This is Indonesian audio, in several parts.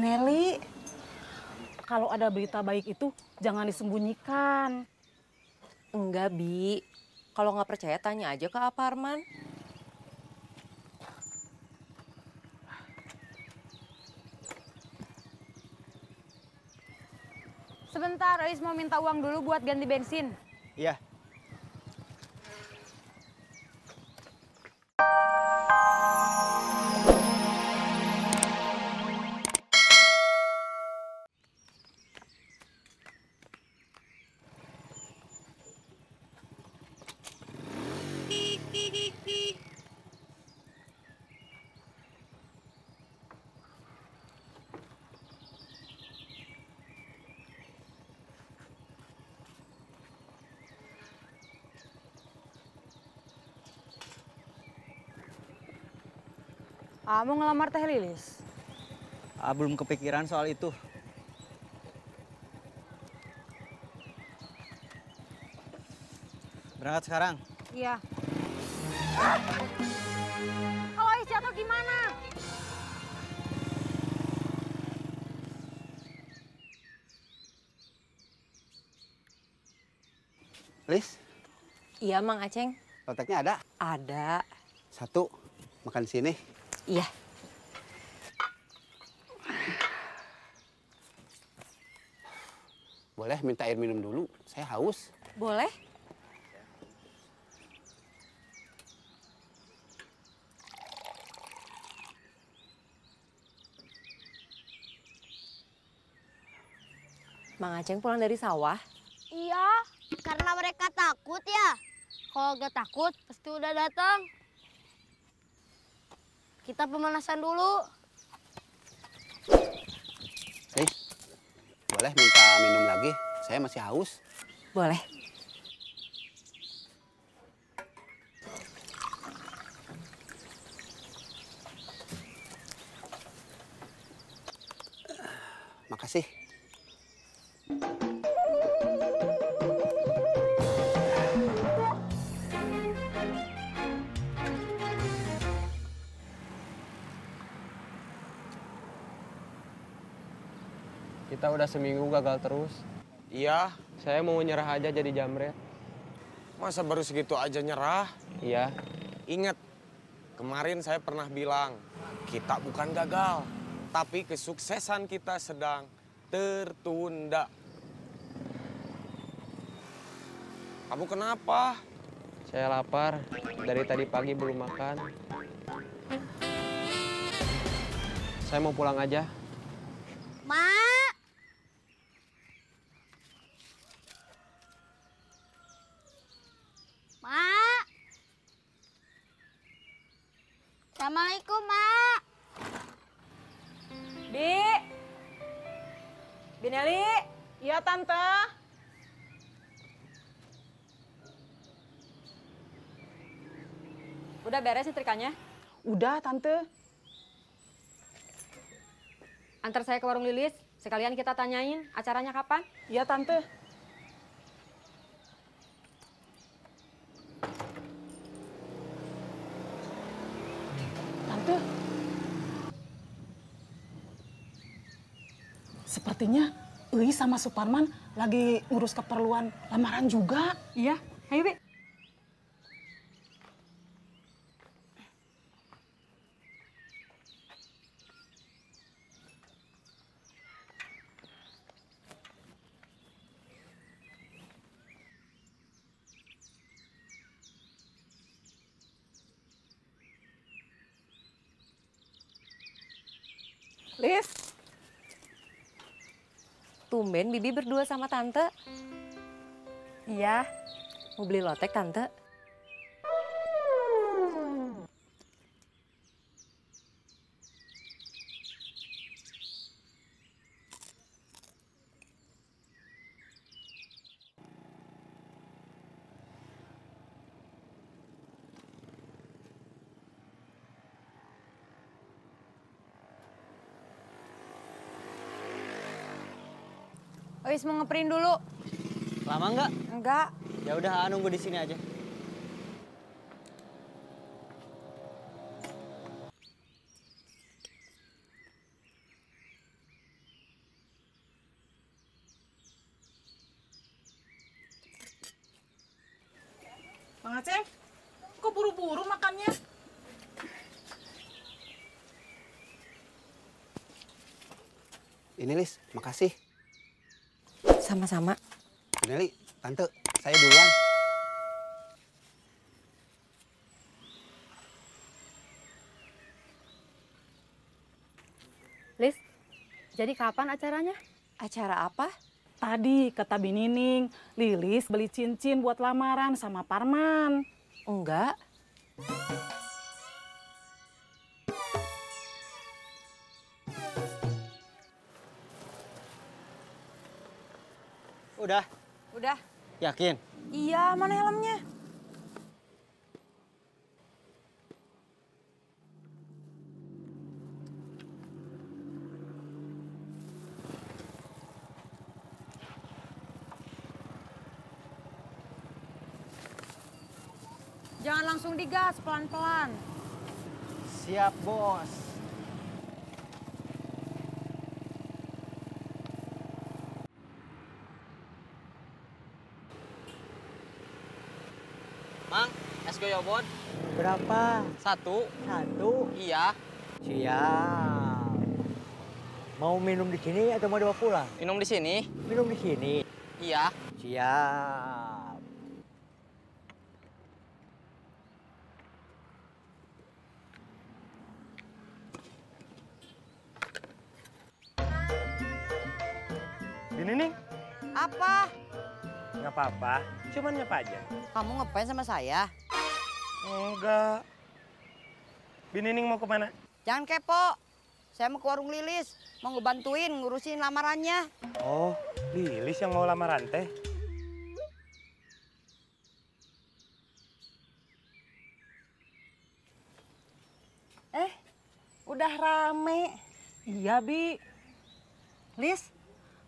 Bineli, kalau ada berita baik itu jangan disembunyikan. Enggak, Bi. Kalau nggak percaya tanya aja ke Aparman. Sebentar, Ais mau minta uang dulu buat ganti bensin. Iya. Mau ngelamar Teh Lilis. Belum kepikiran soal itu. Berangkat sekarang. Iya. Kalau Ais jatuh gimana? Lis, Iya, Mang Aceng. loteknya ada? Ada. Satu, makan sini. Iya. Boleh minta air minum dulu, saya haus. Boleh? Mang Aceng pulang dari sawah. Iya, karena mereka takut ya. Kalau gak takut, pasti udah datang. Kita pemanasan dulu. Lis, boleh minta minum lagi? Saya masih haus. Boleh. Makasih. Kita udah seminggu gagal terus. Iya, Saya mau nyerah aja jadi jamret. masa baru segitu aja nyerah? Iya. Ingat, kemarin saya pernah bilang, kita bukan gagal, tapi kesuksesan kita sedang tertunda. Kamu kenapa? Saya lapar. Dari tadi pagi belum makan. Saya mau pulang aja. Mak! Mak! Assalamualaikum, Mak. Bi! Bineli! Iya, Tante. Udah beres setrikanya? Udah, Tante. Antar saya ke warung Lilis, sekalian kita tanyain acaranya kapan? Iya, Tante. Tante. Sepertinya Ui sama Suparman lagi ngurus keperluan lamaran juga. Iya, ayo Bi. Lis, Tumben Bibi berdua sama Tante. Iya. Mau beli lotek, Tante? Ois mau ngeprint dulu. Lama nggak? Enggak. Ya udah, nunggu di sini aja. Aceng. Kok buru-buru makannya? Ini Lis, makasih. Sama-sama. Nelly, Tante, saya duluan. Lis, jadi kapan acaranya? Acara apa? Tadi kata Binining, Lilis beli cincin buat lamaran sama Parman. Enggak. Udah, Udah. yakin? Iya, mana helmnya? Jangan langsung digas, pelan-pelan. Siap, Bos. Mang, es goyobot. Berapa? Satu. Satu. Iya. Siap. Mau minum di sini atau mau dibawa pulang? Minum di sini. Minum di sini. Iya. Siap. Ini nih, Apa? nggak apa-apa, cuman nyapa aja. Kamu ngapain sama saya? Enggak. Binining mau kemana? Jangan kepo. Saya mau ke warung Lilis, mau ngebantuin ngurusin lamarannya. Oh, Lilis yang mau lamaran teh. Udah rame. Iya, Bi. Lis,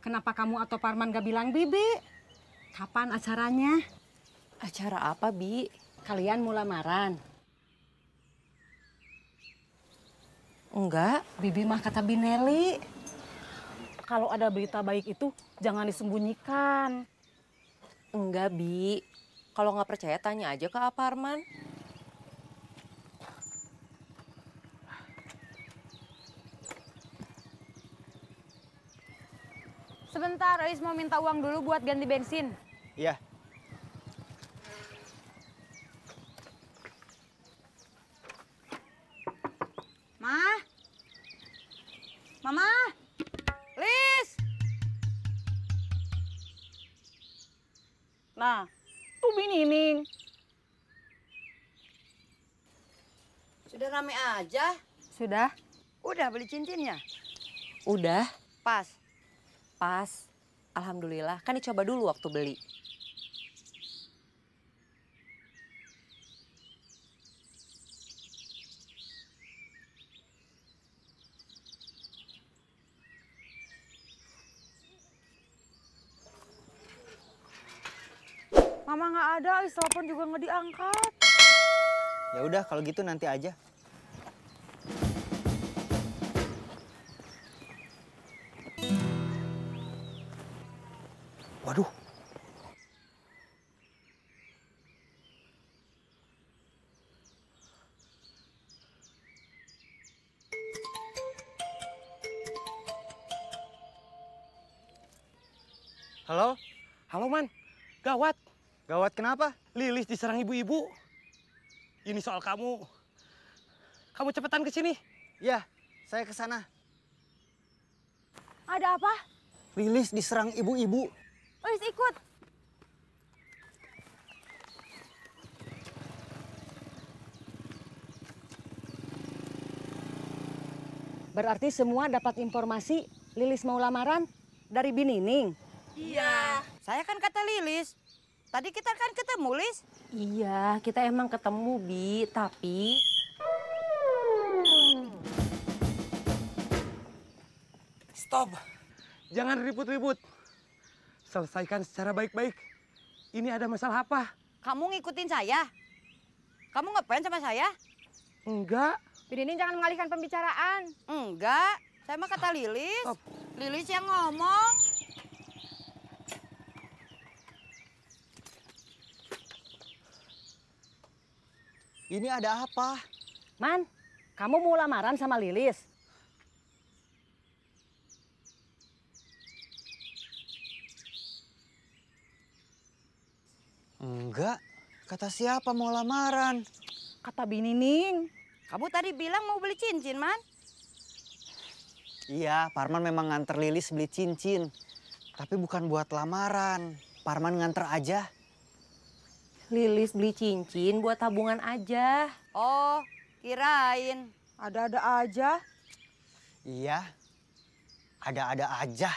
kenapa kamu atau Parman gak bilang Bibi? Kapan acaranya? Acara apa, Bi? Kalian mau lamaran? Enggak. Bibi mah kata Bineli. Kalau ada berita baik itu jangan disembunyikan. Enggak, Bi. Kalau nggak percaya tanya aja ke Aparman. Sebentar, Ais mau minta uang dulu buat ganti bensin. Iya. Ma? Mama? Lis? Nah, tuh Binining. Sudah rame aja. Sudah? Udah beli cincinnya? Udah. Pas. Pas. Alhamdulillah. Kan dicoba dulu waktu beli. Mama nggak ada, Ais telepon juga nggak diangkat. Ya udah kalau gitu nanti aja. Waduh. Halo? Halo, Man. Gawat. Gawat kenapa? Lilis diserang ibu-ibu. Ini soal kamu. Kamu cepetan ke sini. Ya, saya ke sana. Ada apa? Lilis diserang ibu-ibu. Ais ikut. Berarti semua dapat informasi Lilis mau lamaran dari Binining? Iya. Saya kan kata Lilis. Tadi kita kan ketemu, Lis. Iya, kita emang ketemu, Bi. Tapi... Stop. Jangan ribut-ribut. Selesaikan secara baik-baik. Ini ada masalah apa? Kamu ngikutin saya? Kamu ngapain sama saya? Enggak. Binining jangan mengalihkan pembicaraan. Enggak. Saya mah kata Lilis. Stop. Lilis yang ngomong. Ini ada apa? Man, kamu mau lamaran sama Lilis? Enggak. Kata siapa mau lamaran? Kata Bini Ning. Kamu tadi bilang mau beli cincin, Man. Iya, Parman memang nganter Lilis beli cincin. Tapi bukan buat lamaran. Parman nganter aja. Lilis beli cincin buat tabungan aja. Oh, kirain. Ada-ada aja. Iya, ada-ada aja.